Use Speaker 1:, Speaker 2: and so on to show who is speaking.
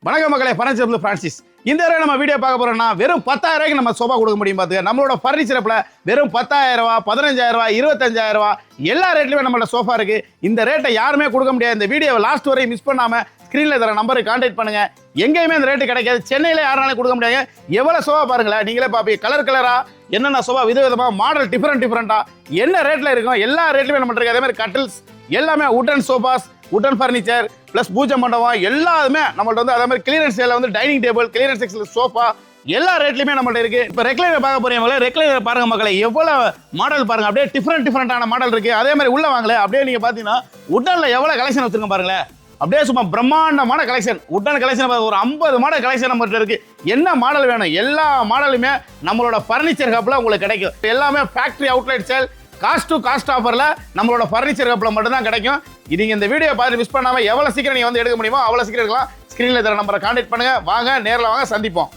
Speaker 1: வணக்கம் மக்களே, furniture Francis. இந்த தடவை நம்ம வீடியோ பார்க்க போறோம்னா வெறும் 10,000 ரூபாய்க்கு நம்ம சோஃபா கொடுக்க முடியும். பார்த்துக்க, நம்மளோட ஃபர்னிச்சர் ஆப்ல வெறும் 10,000 ரூபாய், 15,000 ரூபாய், 25,000 ரூபாய் எல்லா ரேட்லயுமே நம்மளோட சோஃபா இருக்கு. இந்த ரேட்டை யாருமே கொடுக்க முடியாது. இந்த வீடியோவை லாஸ்ட் வரை மிஸ் பண்ணாம ஸ்கிரீன்ல தர நம்பருக்கு கான்டாக்ட் பண்ணுங்க. எங்கேயுமே இந்த ரேட்டு கிடைக்காது. சென்னையில யாராலும் கொடுக்க முடியாது. எவ்வளவு சோஃபா பாருங்களேன், நீங்களே பாப்பீங்க. கலர் கலரா என்னென்ன சோஃபா, விதவிதமா மாடல் டிஃபரெண்டா எல்லா ரேட்ல இருக்கும். எல்லா ரேட்லயுமே நம்ம இருக்கு. அதே மாதிரி கட்டில்ஸ் எல்லாமே wooden sofas, wooden furniture plus பூஜை மண்டபம் எல்லாமே நம்மள்ட்ட வந்து. அதே மாதிரி கிளியரன்ஸ் சேல்ல வந்து டைனிங் டேபிள், கிளியரன்ஸ் செக்ஷன்ல சோஃபா எல்லா ரேட்லயுமே நம்மள்ட்ட இருக்கு. இப்போ ரெக்லைனர் பார்க்க போறீங்க. ரெக்லைனர் பாருங்க மக்களே, எவ்வளவு மாடல் பாருங்க. அப்படியே டிஃபரெண்டான மாடல் இருக்கு. அதே மாதிரி உள்ள வாங்கல, அப்படியே நீங்க பாத்தீங்கன்னா உட்டன்ல எவ்வளவு கலெக்ஷன் வச்சிருக்கோம் பாருங்களேன். அப்படியே சும்மா பிரம்மாண்டமான கலெக்ஷன். உட்டன் கலெக்ஷன் ஒரு 50 மாடல் கலெக்ஷன் நம்மகிட்ட இருக்கு. என்ன மாடல் வேணும் எல்லா மாடலுமே நம்மளோட ஃபர்னிச்சர் ஹப்ல உங்களுக்கு கிடைக்கும். எல்லாமே factory outlet sale, cost to cost ஆஃபர்ல நம்மளோட ஃபர்னிச்சர் ஹப்ல மட்டும் தான் கிடைக்கும். நீங்க இந்த வீடியோ பார்த்து மிஸ் பண்ணாம எவ்வளவு சீக்கிரம் நீங்க வந்து எடுக்க முடியுமோ அவ்வளவு சீக்கிரம் எடுக்கலாம். ஸ்கிரீன்ல தர நம்பரை கான்டாக்ட் பண்ணுங்க. வாங்க, நேரில் வாங்க, சந்திப்போம்.